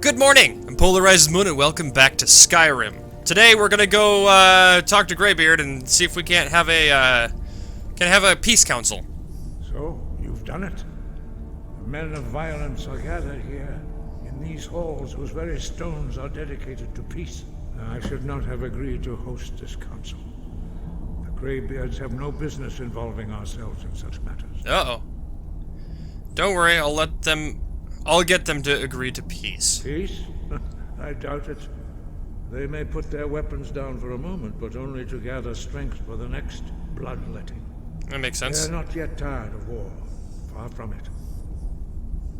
Good morning! I'm PolarizedMoon and welcome back to Skyrim. Today we're gonna go talk to Greybeard and see if we can't have a peace council. So, you've done it. The men of violence are gathered here, in these halls whose very stones are dedicated to peace. I should not have agreed to host this council. The Greybeards have no business involving ourselves in such matters. Uh-oh. Don't worry, I'll get them to agree to peace. Peace? I doubt it. They may put their weapons down for a moment, but only to gather strength for the next bloodletting. That makes sense. They are not yet tired of war. Far from it.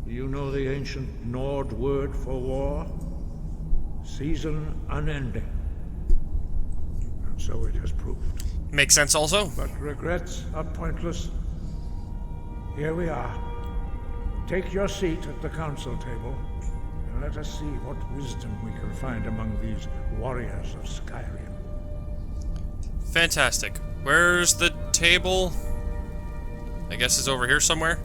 Do you know the ancient Nord word for war? Season unending. And so it has proved. Makes sense also. But regrets are pointless. Here we are. Take your seat at the council table, and let us see what wisdom we can find among these warriors of Skyrim. Fantastic. Where's the table? I guess it's over here somewhere.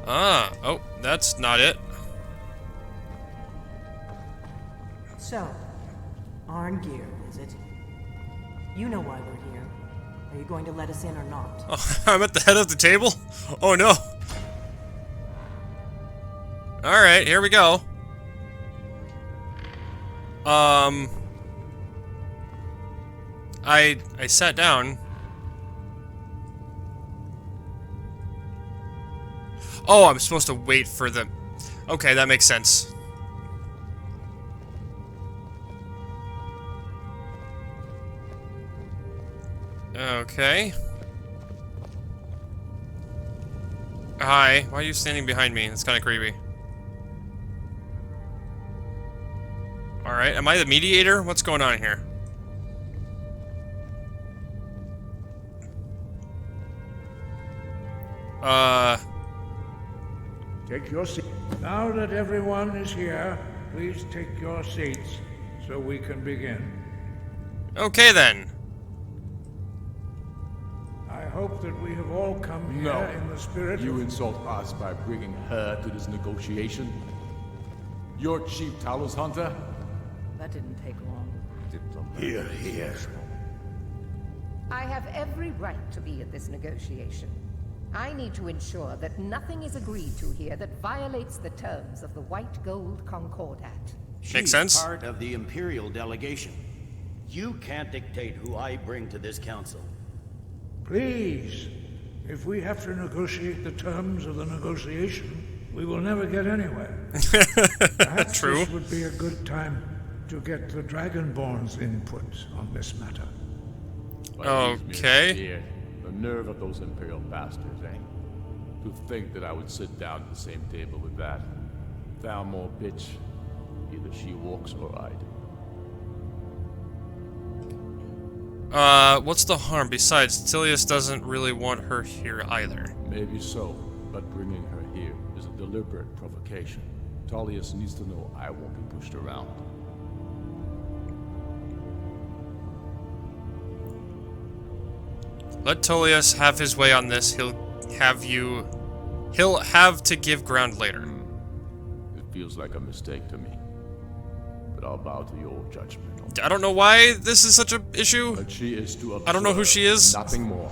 Ah, oh, that's not it. So, Arngeir, is it? You know why we're here. Are you going to let us in or not? Oh, I'm at the head of the table? Oh no. Alright, here we go. I sat down. Oh, I'm supposed to wait for the... Okay, that makes sense. Okay. Hi, why are you standing behind me? That's kind of creepy. Alright, am I the mediator? What's going on here? Take your seat. Now that everyone is here, please take your seats so we can begin. Okay then. I hope that we have all come here in the spirit You of... insult us by bringing her to this negotiation? You're Chief Talos Hunter? That didn't take long. Here. I have every right to be at this negotiation. I need to ensure that nothing is agreed to here that violates the terms of the White Gold Concordat. Makes sense. She's part of the Imperial delegation. You can't dictate who I bring to this council. Please, if we have to negotiate the terms of the negotiation, we will never get anywhere. Perhaps True. This would be a good time to get the Dragonborn's input on this matter. Okay. Yeah, the nerve of those Imperial bastards, eh? To think that I would sit down at the same table with that. Thalmor bitch. Either she walks or I do. What's the harm? Besides, Tilius doesn't really want her here either. Maybe so, but bringing her here is a deliberate provocation. Tullius needs to know I won't be pushed around. Let Tullius have his way on this. He'll have to give ground later. It feels like a mistake to me. But I'll bow to your judgment. I don't know why this is such an issue. But she is to observe. I don't know who she is. Nothing more.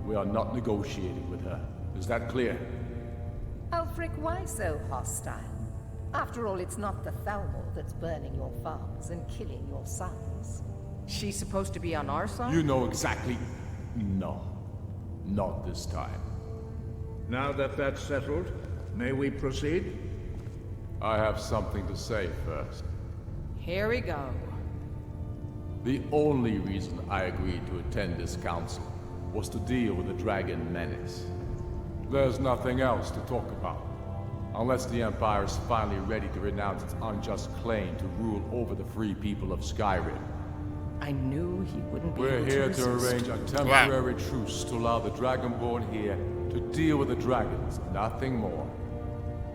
We are not negotiating with her. Is that clear? Ulfric, why so hostile? After all, it's not the Thalmor that's burning your farms and killing your sons. She's supposed to be on our side? You know exactly... No. Not this time. Now that that's settled, may we proceed? I have something to say first. Here we go. The only reason I agreed to attend this council was to deal with the dragon menace. There's nothing else to talk about. Unless the Empire is finally ready to renounce its unjust claim to rule over the free people of Skyrim. I knew he wouldn't be We're able here to to resist. arrange a temporary truce to allow the Dragonborn here to deal with the dragons, nothing more.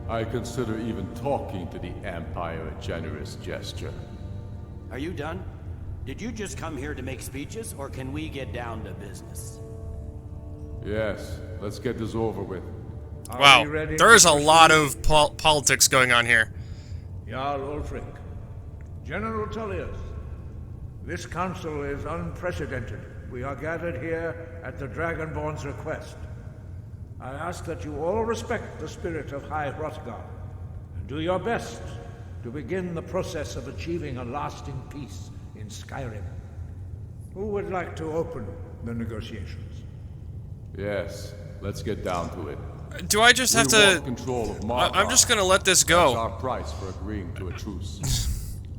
I consider even talking to the Empire a generous gesture. Are you done? Did you just come here to make speeches, or can we get down to business? Yes, let's get this over with. Are Wow, we ready there is to a lot proceed? of politics going on here. Jarl Ulfric, General Tullius, this council is unprecedented. We are gathered here at the Dragonborn's request. I ask that you all respect the spirit of High Hrothgar, and do your best to begin the process of achieving a lasting peace in Skyrim. Who would like to open the negotiations? Yes, let's get down to it. Do I just have We to... want control of Markarth. I'm just gonna let this That's go. our price for agreeing to a truce.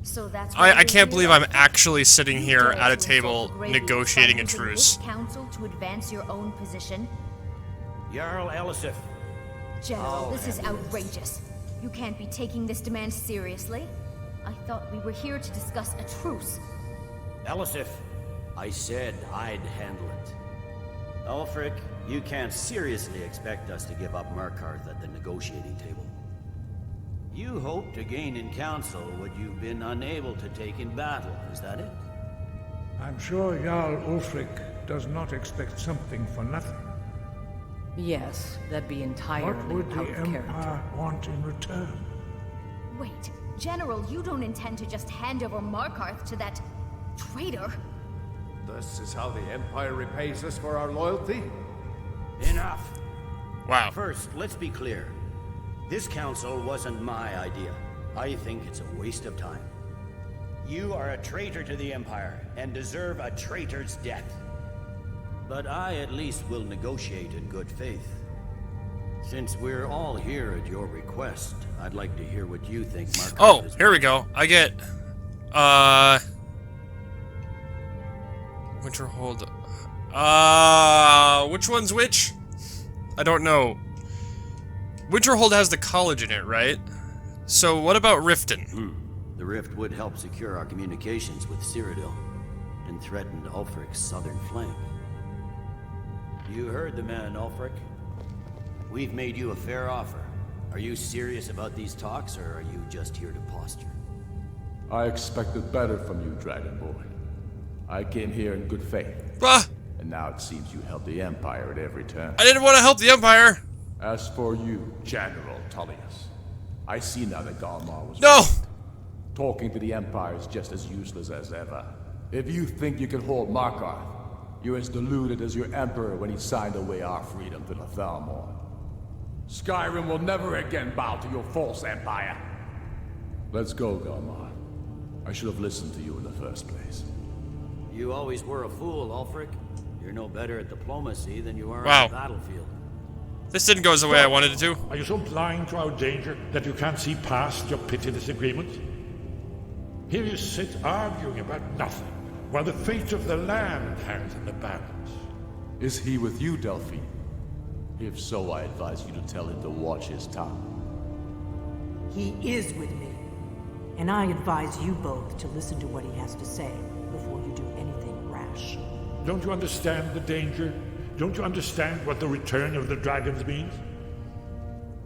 So that's I can't believe I'm actually sitting here at a table negotiating a truce. Council to advance your own position. Jarl Elisif. General, Oh, this is heavens. outrageous. You can't be taking this demand seriously. I thought we were here to discuss a truce. Elisif, I said I'd handle it. Ulfric, you can't seriously expect us to give up Markarth at the negotiating table. You hope to gain in council what you've been unable to take in battle, is that it? I'm sure Jarl Ulfric does not expect something for nothing. Yes, that'd be entirely What would the out of character. Empire want in return? Wait, General, you don't intend to just hand over Markarth to that traitor? This is how the Empire repays us for our loyalty? Enough! Wow. First, let's be clear. This council wasn't my idea. I think it's a waste of time. You are a traitor to the Empire and deserve a traitor's death. But I at least will negotiate in good faith. Since we're all here at your request, I'd like to hear what you think Markarth Oh, is. here we go. I get... Winterhold... which one's which? I don't know. Winterhold has the college in it, right? So what about Riften? The rift would help secure our communications with Cyrodiil and threatened Ulfric's southern flank. You heard the man, Ulfric. We've made you a fair offer. Are you serious about these talks, or are you just here to posture? I expected better from you, Dragonborn. I came here in good faith, Ah, and now it seems you help the Empire at every turn. I didn't want to help the Empire. As for you, General Tullius, I see now that Galmar was No! right. Talking to the Empire is just as useless as ever. If you think you can hold Markarth, you're as deluded as your Emperor when he signed away our freedom to the Thalmor. Skyrim will never again bow to your false empire. Let's go, Galmar. I should have listened to you in the first place. You always were a fool, Ulfric. You're no better at diplomacy than you are Wow. on the battlefield. This didn't go the way I wanted it to. Are you so blind to our danger that you can't see past your petty disagreements? Here you sit arguing about nothing, while the fate of the land hangs in the balance. Is he with you, Delphine? If so, I advise you to tell him to watch his tongue. He is with me. And I advise you both to listen to what he has to say before you do anything rash. Don't you understand the danger? Don't you understand what the return of the dragons means?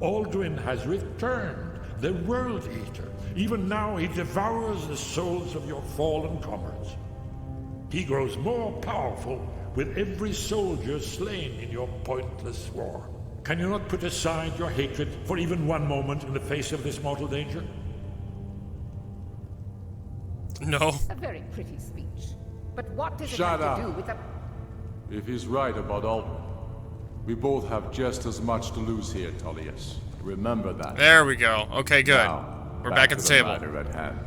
Aldrin has returned, the World Eater. Even now he devours the souls of your fallen comrades. He grows more powerful with every soldier slain in your pointless war. Can you not put aside your hatred for even one moment in the face of this mortal danger? No. A very pretty speech. But what does it Shut have to up. do with the... If he's right about Aldrin, we both have just as much to lose here, Tullius. Remember that. There we go. Okay, good. Now, We're back at to the table. matter at hand.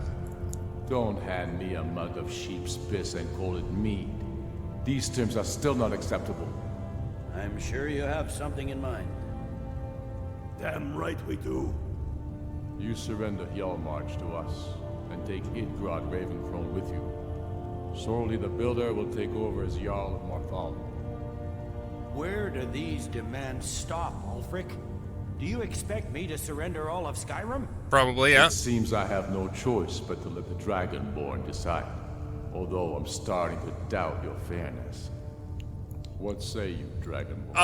Don't hand me a mug of sheep's piss and call it mead. These terms are still not acceptable. I'm sure you have something in mind. Damn right we do. You surrender Hjalmarch to us, and take Idgrod Raventhrone with you. Sorli the Builder will take over as Jarl of Marthal. Where do these demands stop, Ulfric? Do you expect me to surrender all of Skyrim? Probably, yeah. It seems I have no choice but to let the Dragonborn decide. Although I'm starting to doubt your fairness. What say you, Dragonborn?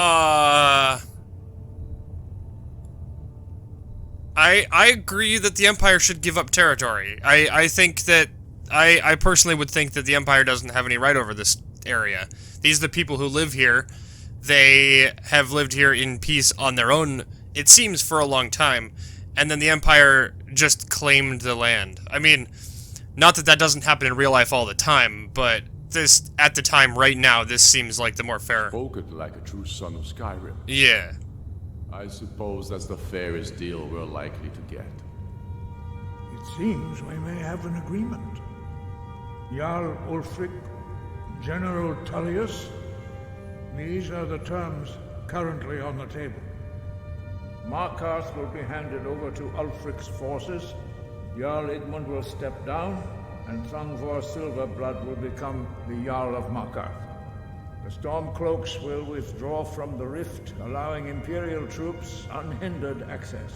I agree that the Empire should give up territory. I think that... I personally would think that the Empire doesn't have any right over this area. These are the people who live here. They have lived here in peace on their own, it seems, for a long time. and then the Empire just claimed the land. I mean, not that that doesn't happen in real life all the time, but this, at the time, right now, this seems like the more fair. Spoken like a true son of Skyrim. Yeah. I suppose that's the fairest deal we're likely to get. It seems we may have an agreement. Jarl Ulfric, General Tullius, these are the terms currently on the table. Markarth will be handed over to Ulfric's forces, Jarl Igmund will step down, and Thungvor Silverblood will become the Jarl of Markarth. The Stormcloaks will withdraw from the rift, allowing Imperial troops unhindered access.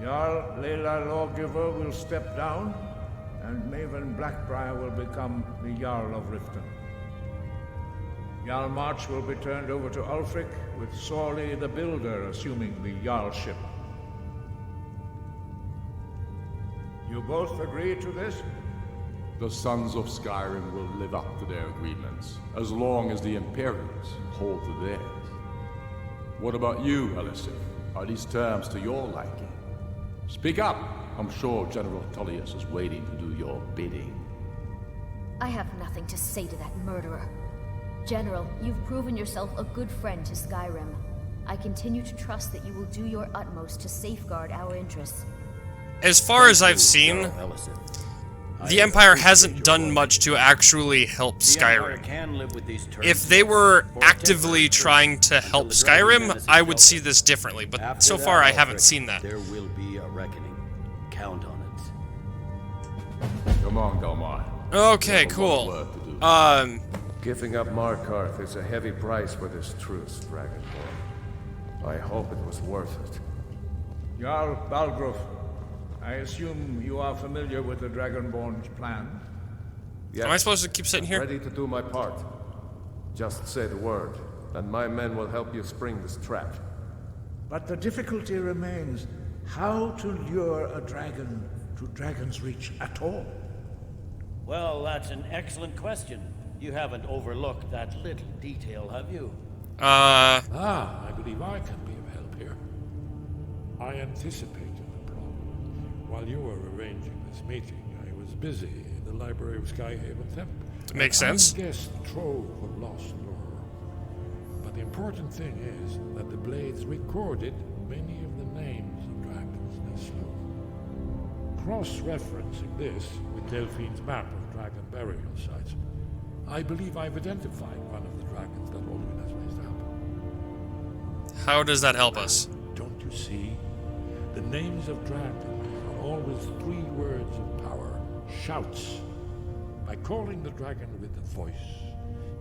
Jarl Leila Lawgiver will step down, and Maven Blackbriar will become the Jarl of Riften. Jarl March will be turned over to Ulfric, with Sorley the Builder assuming the Jarlship. You both agree to this? The Sons of Skyrim will live up to their agreements, as long as the Imperials hold to theirs. What about you, Elisif? Are these terms to your liking? Speak up! I'm sure General Tullius is waiting to do your bidding. I have nothing to say to that murderer. General, you've proven yourself a good friend to Skyrim. I continue to trust that you will do your utmost to safeguard our interests. As far as I've seen, the Empire hasn't done much to actually help Skyrim. If they were actively trying to help Skyrim, I would see this differently, but so far I haven't seen that. There will be a reckoning. Count on it. Come on, Galmar. Okay, cool. Giving up Markarth is a heavy price for this truce, Dragonborn. I hope it was worth it. Jarl Balgruuf, I assume you are familiar with the Dragonborn's plan? Yes, Am I supposed to keep sitting here? ready to do my part. Just say the word, and my men will help you spring this trap. But the difficulty remains how to lure a dragon to Dragon's Reach at all. Well, that's an excellent question. You haven't overlooked that little detail, have you? I believe I can be of help here. I anticipated the problem. While you were arranging this meeting, I was busy in the library of Skyhaven Temple. Makes sense. I guessed trove of lost lore. But the important thing is that the blades recorded many of the names of dragons they slew. Cross-referencing this with Delphine's map of dragon burial sites, I believe I've identified one of the dragons that Alduin has raised up. How does that help us? Don't you see? The names of dragons are always 3 words of power. Shouts. By calling the dragon with the voice,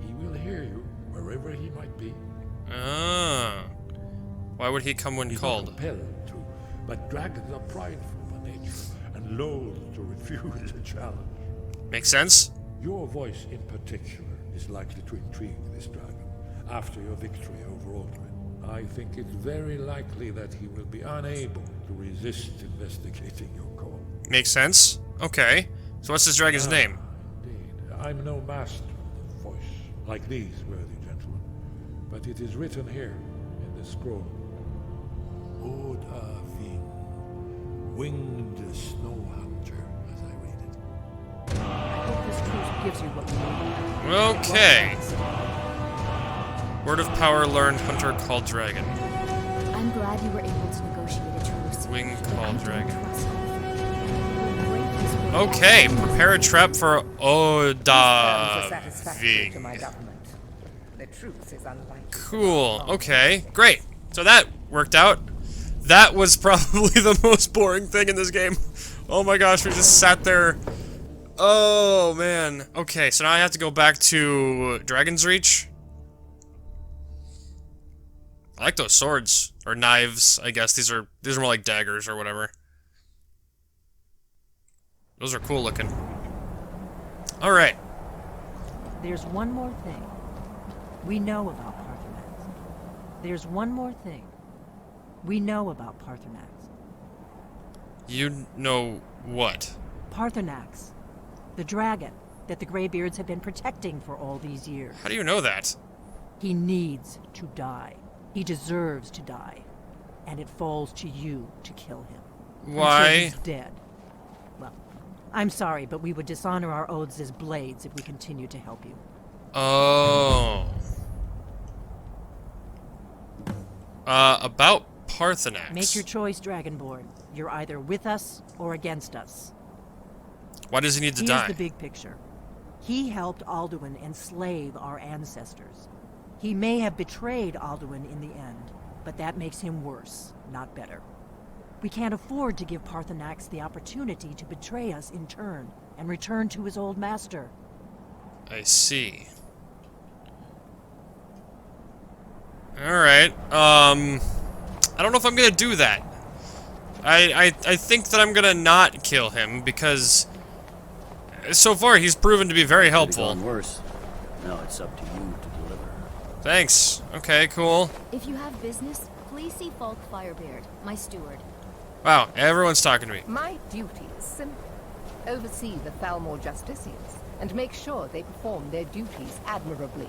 he will hear you wherever he might be. Ah. Why would he come when He's called? not compelled to, but dragons are prideful by nature and loath to refuse a challenge. Makes sense? Your voice in particular is likely to intrigue this dragon after your victory over Alduin. I think it's very likely that he will be unable to resist investigating your call. Makes sense. Okay. So what's this dragon's name? Indeed. I'm no master of the voice, like these worthy gentlemen, but it is written here in the scroll. Oda Ving, winged snow hunter, as I read it. I hope this truce gives you what you need. Okay. Word of power learned, hunter called dragon. I'm glad you were able to negotiate a truce. Wing but I called don't dragon. trust Alfred. We'll break his word. Okay, prepare a trap for Terms are Oda satisfactory to Ving. my government. The truth is unlikely. Cool. Okay, great. So that worked out. That was probably the most boring thing in this game. Oh my gosh, we just sat there. Oh man. Okay, so now I have to go back to Dragon's Reach. I like those swords or knives. I guess these are more like daggers or whatever. Those are cool looking. All right. There's one more thing we know about Parthenax. There's one more thing we know about Parthenax. You know what? Parthenax, the dragon that the Greybeards have been protecting for all these years. How do you know that? He needs to die. He deserves to die. And it falls to you to kill him. Why? Until he's dead. Well, I'm sorry, but we would dishonor our oaths as blades if we continue to help you. Oh. About Parthenax. Make your choice, Dragonborn. You're either with us or against us. Why does he need to Here's die? the big picture. He helped Alduin enslave our ancestors. He may have betrayed Alduin in the end, but that makes him worse, not better. We can't afford to give Parthenax the opportunity to betray us in turn and return to his old master. I see. Alright, I don't know if I'm gonna do that. I think that I'm gonna not kill him, because so far he's proven to be very helpful. Could've gone worse. Now it's up to you to deliver. Thanks. Okay, cool. If you have business, please see Falk Firebeard, my steward. Wow, everyone's talking to me. My duty is simple. Oversee the Thalmor Justicians, and make sure they perform their duties admirably.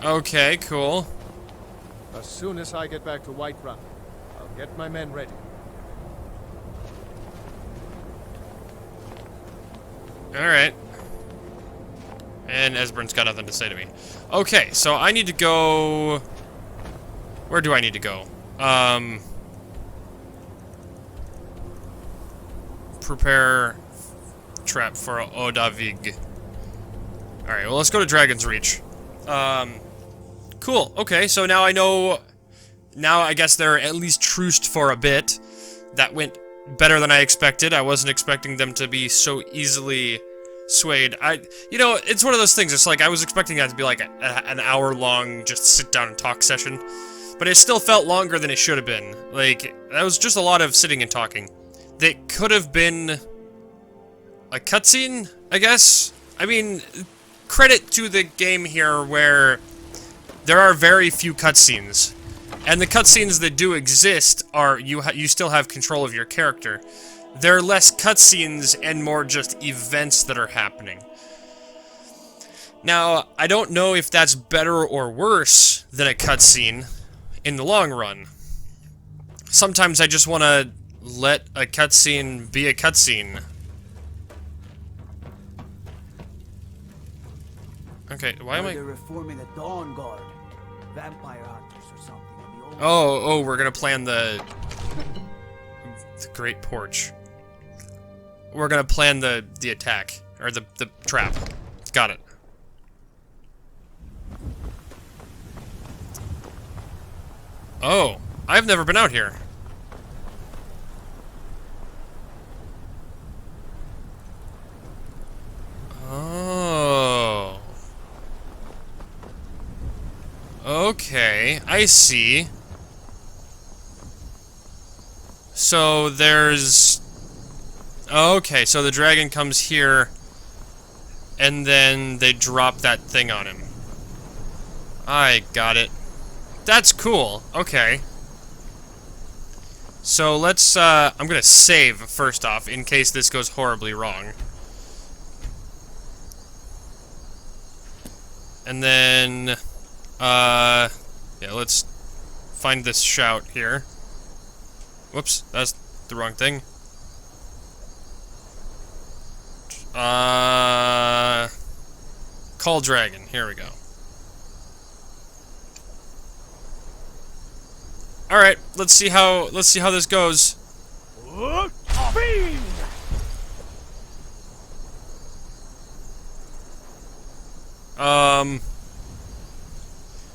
Okay, cool. As soon as I get back to Whiterun, I'll get my men ready. Alright. And Esbern's got nothing to say to me. Okay, so I need to go... Where do I need to go? Prepare trap for Odavig. Alright, well, let's go to Dragon's Reach. Cool. Okay, so now I know... Now I guess they're at least truced for a bit. That went better than I expected. I wasn't expecting them to be so easily swayed. You know, it's one of those things. It's like I was expecting that to be like an hour-long just sit down and talk session. But it still felt longer than it should have been. Like, that was just a lot of sitting and talking. That could have been a cutscene, I guess? I mean, credit to the game here where there are very few cutscenes. And the cutscenes that do exist are, you still have control of your character. There are less cutscenes and more just events that are happening. Now, I don't know if that's better or worse than a cutscene in the long run. Sometimes I just want to let a cutscene be a cutscene. Okay, why am I... They're reforming the Dawn Guard. Vampire hunters or something. Oh, we're gonna plan the Great Porch. We're gonna plan the attack. Or the trap. Got it. Oh, I've never been out here. Oh. Okay, I see. So there's... Okay, so the dragon comes here, and then they drop that thing on him. I got it. That's cool. Okay. So let's, I'm gonna save first off, in case this goes horribly wrong. And then, yeah, let's find this shout here. Whoops, that's the wrong thing. Call dragon. Here we go. All right, let's see how this goes.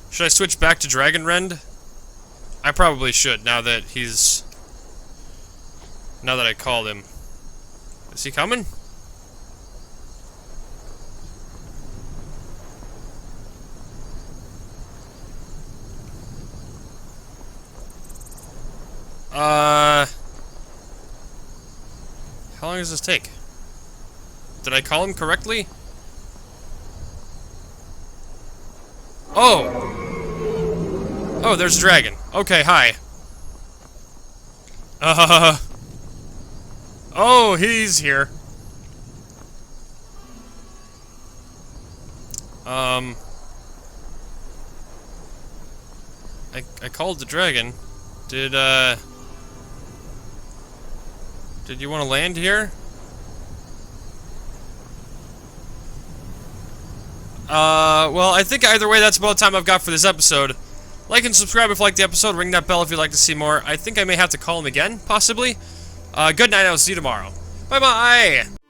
Should I switch back to Dragonrend? I probably should, now that I called him. Is he coming? How long does this take? Did I call him correctly? Oh! Oh, there's a dragon. Okay, hi. Oh, he's here. I called the dragon. Did Did you want to land here? Well, I think either way, that's about the time I've got for this episode. Like and subscribe if you like the episode. Ring that bell if you'd like to see more. I think I may have to call him again, possibly. Good night. I'll see you tomorrow. Bye-bye!